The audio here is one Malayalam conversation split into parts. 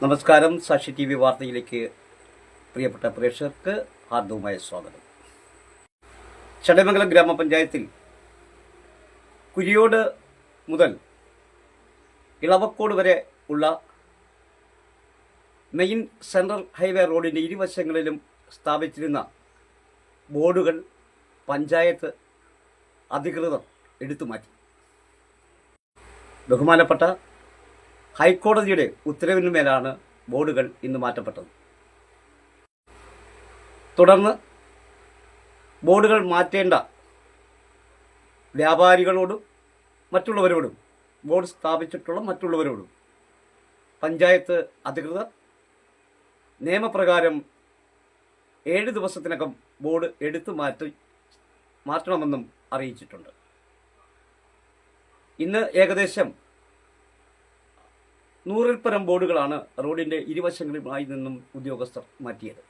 നമസ്കാരം. സാക്ഷി TV വാർത്തയിലേക്ക് പ്രിയപ്പെട്ട പ്രേക്ഷകർക്ക് ഹാർദവുമായ സ്വാഗതം. ചടയമംഗലം ഗ്രാമപഞ്ചായത്തിൽ കുരിയോട് മുതൽ ഇളവക്കോട് വരെ ഉള്ള മെയിൻ സെൻട്രൽ ഹൈവേ റോഡിൻ്റെ ഇരുവശങ്ങളിലും സ്ഥാപിച്ചിരുന്ന ബോർഡുകൾ പഞ്ചായത്ത് അധികൃതർ എടുത്തുമാറ്റി. ബഹുമാനപ്പെട്ട ഹൈക്കോടതിയുടെ ഉത്തരവിനുമേലാണ് ബോർഡുകൾ ഇന്ന് മാറ്റപ്പെട്ടത്. തുടർന്ന് ബോർഡുകൾ മാറ്റേണ്ട വ്യാപാരികളോടും മറ്റുള്ളവരോടും ബോർഡ് സ്ഥാപിച്ചിട്ടുള്ള മറ്റുള്ളവരോടും പഞ്ചായത്ത് അധികൃതർ നിയമപ്രകാരം 7 ദിവസത്തിനകം ബോർഡ് എടുത്തു മാറ്റണമെന്നും അറിയിച്ചിട്ടുണ്ട്. ഇന്ന് ഏകദേശം 100-ൽ പരം ബോർഡുകളാണ് റോഡിന്റെ ഇരുവശങ്ങളുമായി നിന്നും ഉദ്യോഗസ്ഥർ മാറ്റിയത്.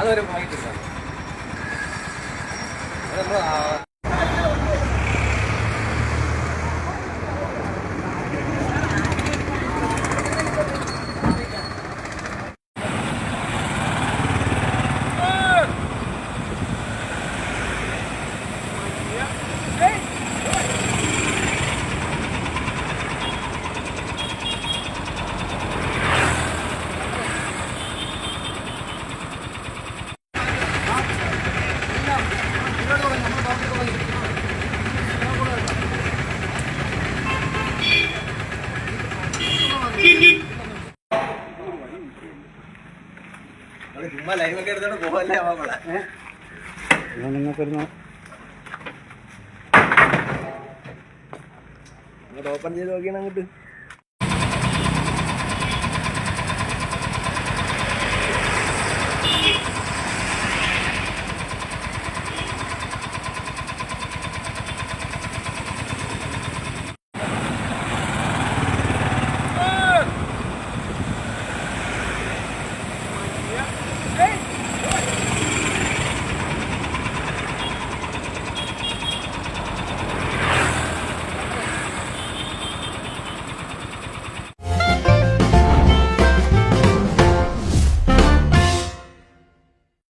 അതൊരു ഭാഗ്യത്തില്ല. ഓപ്പൺ ചെയ്ത് നോക്കിയാണ് അങ്ങോട്ട്